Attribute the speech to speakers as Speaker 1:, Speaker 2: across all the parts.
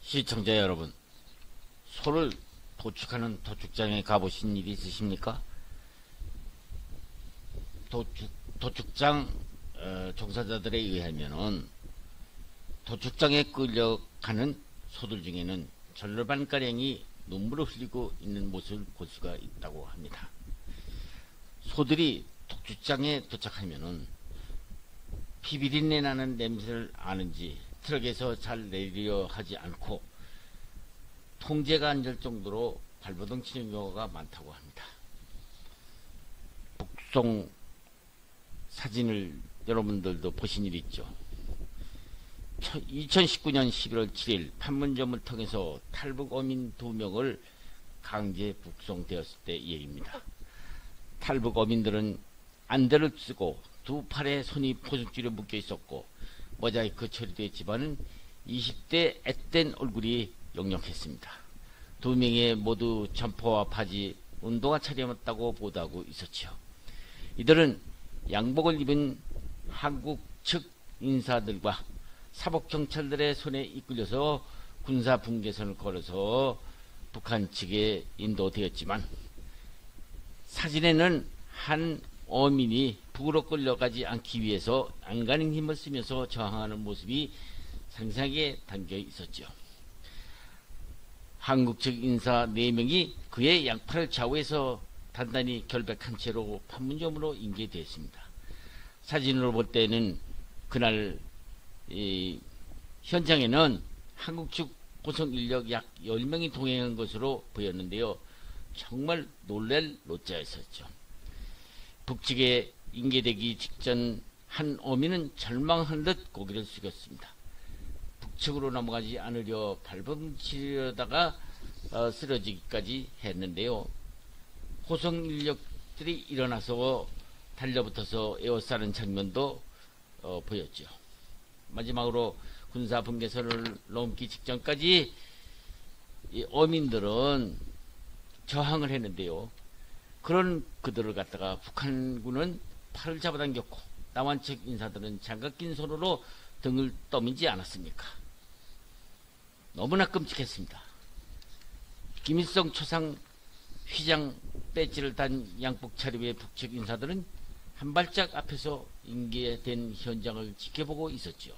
Speaker 1: 시청자 여러분, 소를 도축하는 도축장에 가보신 일이 있으십니까? 도축장 종사자들에 의하면은 도축장에 끌려가는 소들 중에는 절반가량이 눈물을 흘리고 있는 모습을 볼 수가 있다고 합니다. 소들이 도축장에 도착하면은 피비린내 나는 냄새를 아는지 트럭에서 잘 내리려 하지 않고 통제가 안 될 정도로 발버둥 치는 경우가 많다고 합니다. 북송 사진을 여러분들도 보신 일 있죠. 2019년 11월 7일 판문점을 통해서 탈북 어민 2명을 강제 북송되었을 때 얘기입니다. 탈북 어민들은 안대를 쓰고 두 팔에 손이 포승줄에 묶여 있었고 모자이크 처리되었지만 20대 앳된 얼굴이 역력했습니다. 2명이 모두 점퍼와 바지, 운동화 차림었다고 보도하고 있었죠. 이들은 양복을 입은 한국 측 인사들과 사복경찰들의 손에 이끌려서 군사 분계선을 걸어서 북한 측에 인도되었지만 사진에는 한 어민이 북으로 끌려가지 않기 위해서 안간힘 힘을 쓰면서 저항하는 모습이 상세하게 담겨 있었죠. 한국 측 인사 4명이 그의 양팔을 좌우에서 단단히 결백한 채로 판문점으로 인계되었습니다. 사진으로 볼 때는 그날 현장에는 한국 측 고성 인력 약 10명이 동행한 것으로 보였는데요. 정말 놀랄 노자였었죠. 북측에 인계되기 직전 한 어민은 절망한 듯 고개를 숙였습니다. 북측으로 넘어가지 않으려 발버둥 치려다가 쓰러지기까지 했는데요. 호송 인력들이 일어나서 달려붙어서 에워싸는 장면도 보였죠. 마지막으로 군사 분계선을 넘기 직전까지 이 어민들은 저항을 했는데요. 그런 그들을 갖다가 북한군은 팔을 잡아당겼고 남한 측 인사들은 장갑 낀 손으로 등을 떠밀지 않았습니까? 너무나 끔찍했습니다. 김일성 초상 휘장 배지를 단 양복 차림의 북측 인사들은 한 발짝 앞에서 인계된 현장을 지켜보고 있었죠.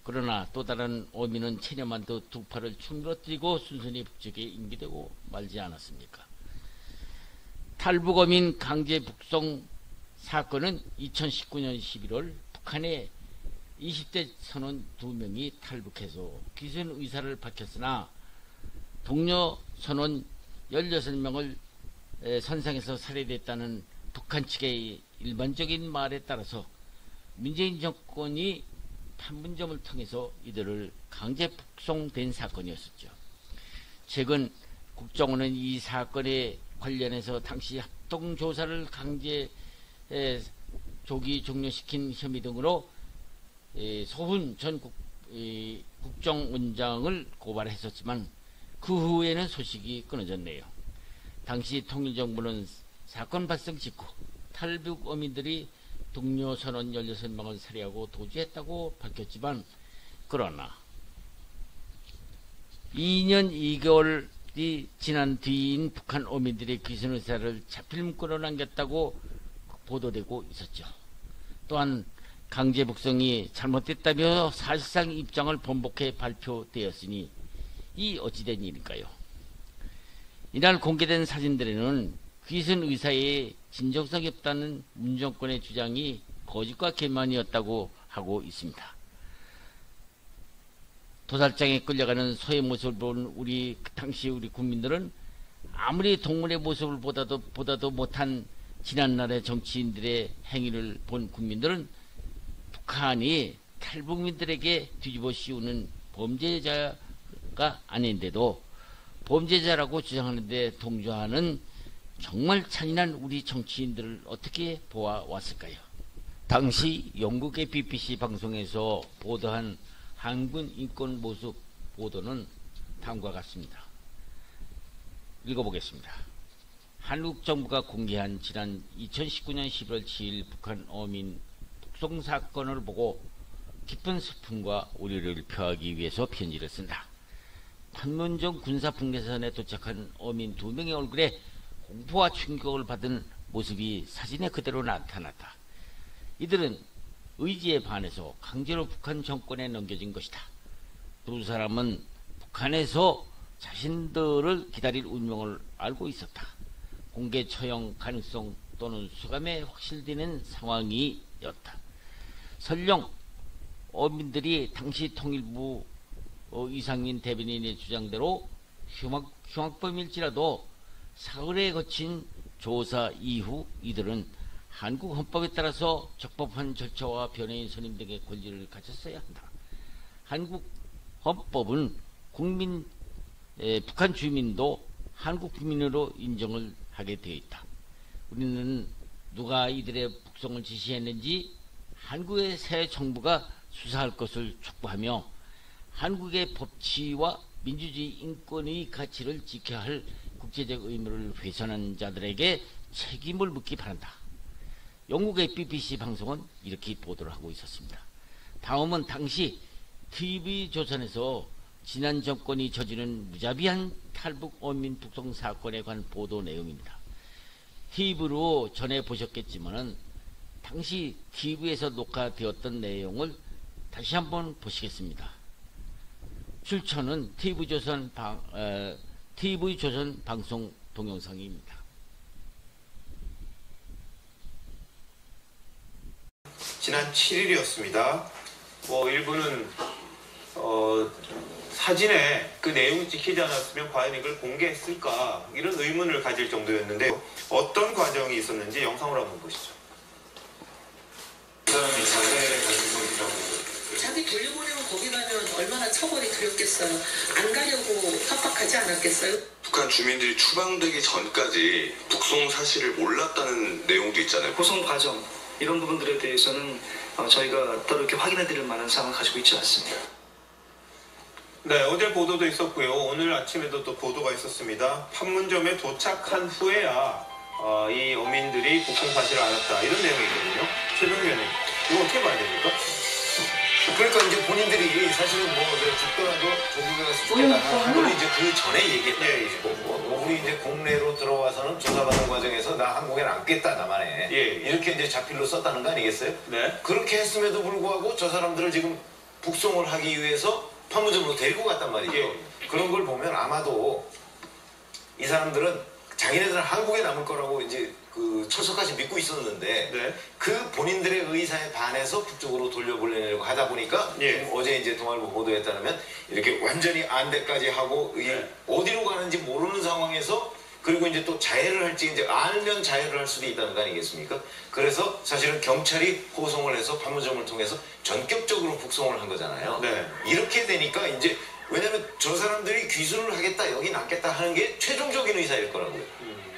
Speaker 1: 그러나 또 다른 어민은 체념한 듯 두 팔을 축 늘어뜨리고 순순히 북측에 인계되고 말지 않았습니까? 탈북 어민 강제 북송 사건은 2019년 11월 북한의 20대 선원 2명이 탈북해서 귀순 의사를 밝혔으나 동료 선원 16명을 선상에서 살해됐다는 북한 측의 일반적인 말에 따라서 문재인 정권이 판문점을 통해서 이들을 강제 북송된 사건이었었죠. 최근 국정원은 이 사건에 관련해서 당시 합동조사를 강제 조기 종료시킨 혐의 등으로 소훈 전 국정원장을 고발했었지만 그 후에는 소식이 끊어졌네요. 당시 통일정부는 사건 발생 직후 탈북 어민들이 동료 선원 16명을 살해하고 도주했다고 밝혔지만 그러나 2년 2개월이 지난 뒤인 북한 어민들의 귀순 의사를 자필 끌어당겼다고 보도되고 있었죠. 또한 강제 북송이 잘못됐다며 사실상 입장을 번복해 발표되었으니 이 어찌된 일일까요? 이날 공개된 사진들에는 귀순 의사의 진정성이 없다는 문정권의 주장이 거짓과 개만이었다고 하고 있습니다. 도살장에 끌려가는 소의 모습을 본 당시 우리 국민들은 아무리 동물의 모습을 보다도 못한 지난날의 정치인들의 행위를 본 국민들은 북한이 탈북민들에게 뒤집어 씌우는 범죄자가 아닌데도 범죄자라고 주장하는데 동조하는 정말 잔인한 우리 정치인들을 어떻게 보아왔을까요? 당시 영국의 BBC 방송에서 보도한 한군 인권 모습 보도는 다음과 같습니다. 읽어보겠습니다. 한국 정부가 공개한 지난 2019년 11월 7일 북한 어민 북송 사건을 보고 깊은 슬픔과 우려를 표하기 위해서 편지를 쓴다. 판문점 군사풍계선에 도착한 어민 2명의 얼굴에 공포와 충격을 받은 모습이 사진에 그대로 나타났다. 이들은 의지에 반해서 강제로 북한 정권에 넘겨진 것이다. 두 사람은 북한에서 자신들을 기다릴 운명을 알고 있었다. 공개 처형 가능성 또는 수감에 확실되는 상황이었다. 설령 어민들이 당시 통일부 이상민 대변인의 주장대로 흉악범일지라도 사흘에 거친 조사 이후 이들은 한국 헌법에 따라서 적법한 절차와 변호인 선임 등의 권리를 가졌어야 한다. 한국 헌법은 북한 주민도 한국 국민으로 인정을 하게 되어 있다. 우리는 누가 이들의 북송을 지시했는지 한국의 새 정부가 수사할 것을 촉구하며 한국의 법치와 민주주의 인권의 가치를 지켜야 할 국제적 의무를 훼손한 자들에게 책임을 묻기 바란다. 영국의 BBC 방송은 이렇게 보도를 하고 있었습니다. 다음은 당시 TV조선에서 지난 정권이 저지른 무자비한 탈북 어민 북송 사건에 관한 보도 내용입니다. TV로 전해보셨겠지만 당시 TV에서 녹화되었던 내용을 다시 한번 보시겠습니다. 출처는 TV조선 방송 동영상입니다.
Speaker 2: 지난 7일이었습니다. 일부는 사진에 그 내용이 찍히지 않았으면 과연 이걸 공개했을까 이런 의문을 가질 정도였는데 어떤 과정이 있었는지 영상으로 한번 보시죠.
Speaker 3: 그 사람이 자살의 가능성이라고.
Speaker 4: 자기 돌려보내면 거기 가면 얼마나 처벌이 두렵겠어요. 안 가려고 협박하지 않았겠어요?
Speaker 3: 북한 주민들이 추방되기 전까지 북송 사실을 몰랐다는 내용도 있잖아요.
Speaker 5: 구성 과정 이런 부분들에 대해서는 저희가 따로 이렇게 확인해드릴 만한 사항을 가지고 있지 않습니다.
Speaker 2: 네, 어제 보도도 있었고요. 오늘 아침에도 또 보도가 있었습니다. 판문점에 도착한 후에야 이 어민들이 북송 사실을 알았다. 이런 내용이거든요. 최병기 의원님, 이거 어떻게 봐야 됩니까?
Speaker 6: 그러니까 이제 본인들이 사실은 죽더라도 조국에 가서 죽겠다 하는 걸 이제 그 전에 얘기했다는 거고, 우리 이제 국내로 들어와서는 조사받는 과정에서 나 한국에 남겠다 나만에 이렇게 이제 자필로 썼다는 거 아니겠어요?
Speaker 2: 네.
Speaker 6: 그렇게 했음에도 불구하고 저 사람들을 지금 북송을 하기 위해서 판문점으로 데리고 갔단 말이죠. 그런 걸 보면 아마도 이 사람들은 자기네들은 한국에 남을 거라고 이제 그 철석같이 믿고 있었는데 그 본인들의 의사에 반해서 북쪽으로 돌려보내려고 하다 보니까 어제 이제 동아일보 보도에 따르면 이렇게 완전히 안대까지 하고 어디로 가는지 모르는 상황에서 그리고 이제 또 자해를 할지 이제 알면 자해를 할 수도 있다는 거 아니겠습니까? 그래서 사실은 경찰이 호송을 해서 판문점을 통해서 전격적으로 북송을 한 거잖아요. 이렇게 되니까 이제 왜냐면 저 사람들이 귀순을 하겠다 여기 남겠다 하는 게 최종적인 의사일 거라고요.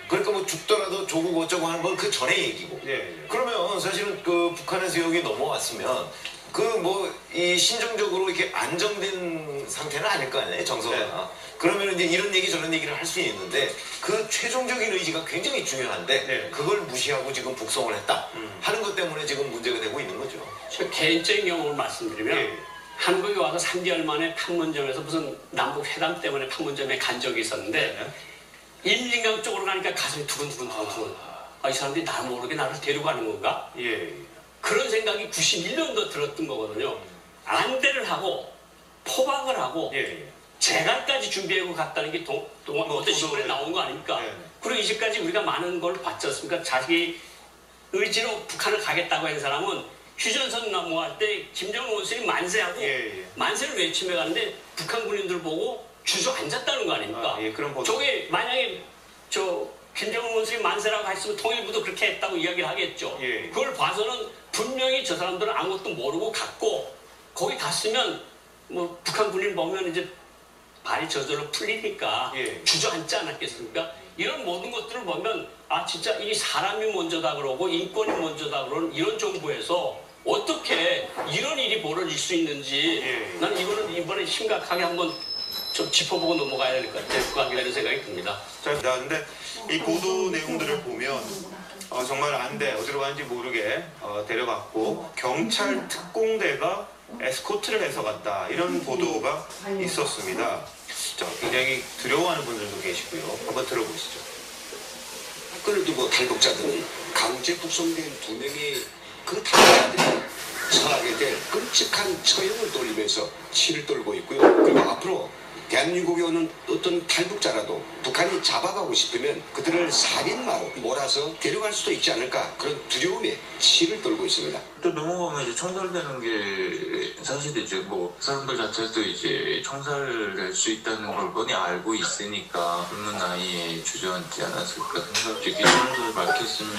Speaker 6: 그러니까 뭐 죽더라도 조국 어쩌고 하는 건 그 전에 얘기고. 그러면 사실은 그 북한에서 여기 넘어왔으면 그 뭐 이 심정적으로 이렇게 안정된 상태는 아닐 거 아니에요, 정서가. 그러면 이제 이런 얘기 저런 얘기를 할 수 있는데 그 최종적인 의지가 굉장히 중요한데 그걸 무시하고 지금 북송을 했다 하는 것 때문에 지금 문제가 되고 있는 거죠.
Speaker 7: 저 개인적인 경험을 말씀드리면 한국에 와서 3개월 만에 판문점에서 무슨 남북 회담 때문에 판문점에 간 적이 있었는데 임진강 쪽으로 가니까 가슴이 두근두근. 이 사람들이 나 모르게 나를 데려가는 건가? 그런 생각이 91년도 들었던 거거든요. 안대를 하고 포박을 하고 재갈까지 준비하고 갔다는 게 어떤 신문에 나온 거 아닙니까? 그리고 이제까지 우리가 많은 걸 봤지 않습니까? 자기 의지로 북한을 가겠다고 한 사람은 휴전선 넘어갈 때 김정은 원수님 만세하고 만세를 외치며 가는데 북한 군인들 보고 주저앉았다는 거 아닙니까? 저게 만약에 김정은 원수님 만세라고 했으면 통일부도 그렇게 했다고 이야기를 하겠죠. 그걸 봐서는 분명히 저 사람들은 아무것도 모르고 갔고 거기 갔으면 뭐 북한 군인 보면 이제 발이 저절로 풀리니까 주저앉지 않았겠습니까? 이런 모든 것들을 보면 진짜 이 사람이 먼저다 그러고 인권이 먼저다 그러는 이런 정부에서 어떻게 이런 일이 벌어질 수 있는지 난 이거는 이번에 심각하게 한번 좀 짚어보고 넘어가야 될 것 같다는 생각이 듭니다.
Speaker 2: 근데 이 보도 내용들을 보면 정말 안돼 어디로 가는지 모르게 데려갔고 경찰 특공대가 에스코트를 해서 갔다 이런 보도가 있었습니다. 들어보시죠. 굉장히 두려워하는 분들도 계시고요. 한번 들어보시죠.
Speaker 8: 사건을 두고 탈북자들은 강제 북송된 2명의 그 탈북자들이 처하게 될 끔찍한 처형을 돌리면서 치를 떨고 있고요. 그리고 앞으로 대한민국에 오는 어떤 탈북자라도 북한이 잡아가고 싶으면 그들을 살인마로 몰아서 데려갈 수도 있지 않을까, 그런 두려움에 치를 떨고 있습니다.
Speaker 9: 또 넘어가면 이제 총살되는 게 사실 이제 뭐 사람들 자체도 이제 총살될 수 있다는 걸 뻔히 알고 있으니까 젊은 나이에 주저앉지 않았을까 생각지. 기준을 밝혔으면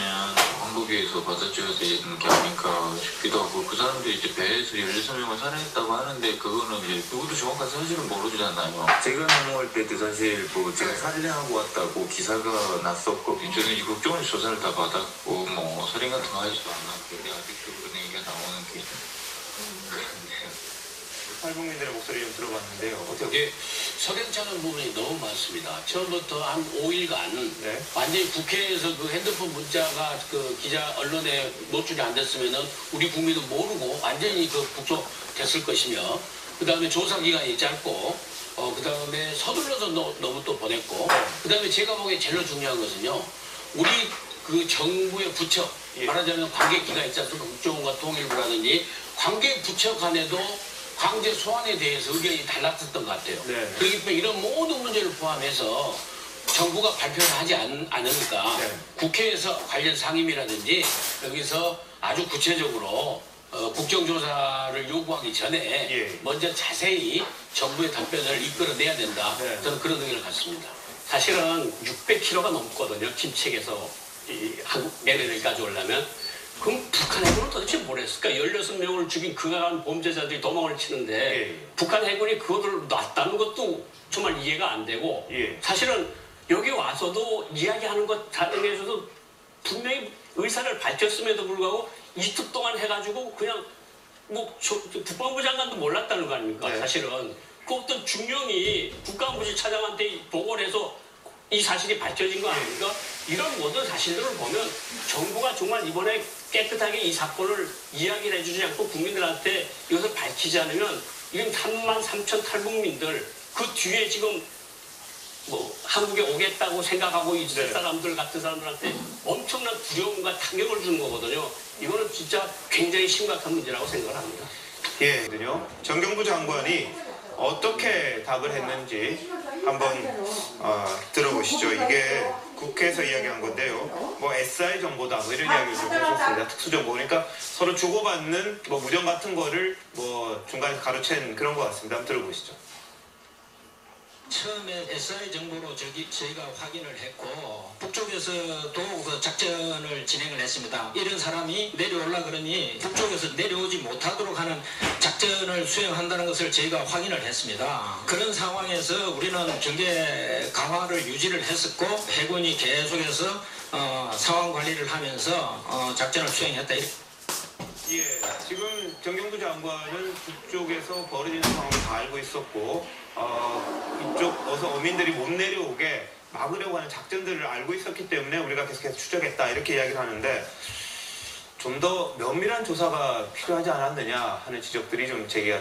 Speaker 9: 한국에서 받아줘야 되는 게 아닌가 싶기도 하고, 그 사람들이 이제 배에서 16명을 살해했다고 하는데 그거는 이제 누구도 정확한 사실은 모르잖아요. 제가 넘어갈 때도 사실 뭐 제가 살해하고 왔다고 기사가 났었고, 저는 이 국정원 조사를 다 받았고 뭐 살인 같은 거 하지도 않았고, 아직도 그런 얘기가 나오는 게 그런데요.
Speaker 2: 탈북민들의 목소리 좀 들어봤는데요. 어떻게?
Speaker 7: 이게 석연찮은 부분이 너무 많습니다. 처음부터 한 5일간
Speaker 2: 네.
Speaker 7: 완전히 국회에서 그 핸드폰 문자가 그 기자 언론에 노출이 안 됐으면은 우리 국민도 모르고 완전히 그 북송됐을 것이며, 그 다음에 조사 기간이 짧고, 그 다음에 서둘러서 너무 또 보냈고, 그 다음에 제가 보기에 제일 중요한 것은요, 우리 그 정부의 부처, 말하자면 관계기관 있지 않습니까? 국정원과 통일부라든지 관계부처 간에도 강제 소환에 대해서 의견이 달랐었던 것 같아요.
Speaker 2: 네.
Speaker 7: 그렇기 때문에 이런 모든 문제를 포함해서 정부가 발표를 하지 않으니까
Speaker 2: 네.
Speaker 7: 국회에서 관련 상임이라든지 여기서 아주 구체적으로 국정조사를 요구하기 전에
Speaker 2: 예.
Speaker 7: 먼저 자세히 정부의 답변을 이끌어내야 된다.
Speaker 2: 네.
Speaker 7: 저는 그런 의견을 갖습니다. 사실은 600km가 넘거든요. 김책에서 한국 LA까지 오려면. 그럼 북한 해군은 도대체 뭘 했을까? 16명을 죽인 그간 범죄자들이 도망을 치는데
Speaker 2: 예.
Speaker 7: 북한 해군이 그것을 놨다는 것도 정말 이해가 안 되고,
Speaker 2: 예.
Speaker 7: 사실은 여기 와서도 이야기하는 것 자체에서도 분명히 의사를 밝혔음에도 불구하고 이틀 동안 해가지고 그냥 뭐 국방부 장관도 몰랐다는 거 아닙니까?
Speaker 2: 네.
Speaker 7: 사실은 그 어떤 중령이 국가안보실 차장한테 보고를 해서 이 사실이 밝혀진 거 아닙니까? 이런 모든 사실들을 보면 정부가 정말 이번에 깨끗하게 이 사건을 이야기를 해주지 않고 국민들한테 이것을 밝히지 않으면 이건 33,000 탈북민들, 그 뒤에 지금 뭐 한국에 오겠다고 생각하고 있을
Speaker 2: 네.
Speaker 7: 사람들 같은 사람들한테 엄청난 두려움과 타격을 주는 거거든요. 이거는 진짜 굉장히 심각한 문제라고 생각을 합니다.
Speaker 2: 예, 정경부 장관이 어떻게 답을 했는지 한번 들어보시죠. 이게 국회에서 이야기한 건데요. 뭐 SI 정보다 뭐 이런 이야기를 좀 했었습니다. 특수정보. 그러니까 서로 주고받는 뭐 무전 같은 거를 뭐 중간에 가로챈 그런 것 같습니다. 한번 들어보시죠.
Speaker 10: 처음에 SI 정보로 저희가 확인을 했고, 북쪽에서도 그 작전을 진행을 했습니다. 이런 사람이 내려올라 그러니 북쪽에서 내려오지 못하도록 하는 작전을 수행한다는 것을 저희가 확인을 했습니다. 그런 상황에서 우리는 경계 강화를 유지를 했었고, 해군이 계속해서 상황 관리를 하면서 작전을 수행했다.
Speaker 2: 예, 지금 정경부 장관은 북쪽에서 벌어지는 상황을 다 알고 있었고, 이쪽 어민들이 못 내려오게 막으려고 하는 작전들을 알고 있었기 때문에 우리가 계속해서 추적했다, 이렇게 이야기를 하는데, 좀 더 면밀한 조사가 필요하지 않았느냐 하는 지적들이 좀 제기가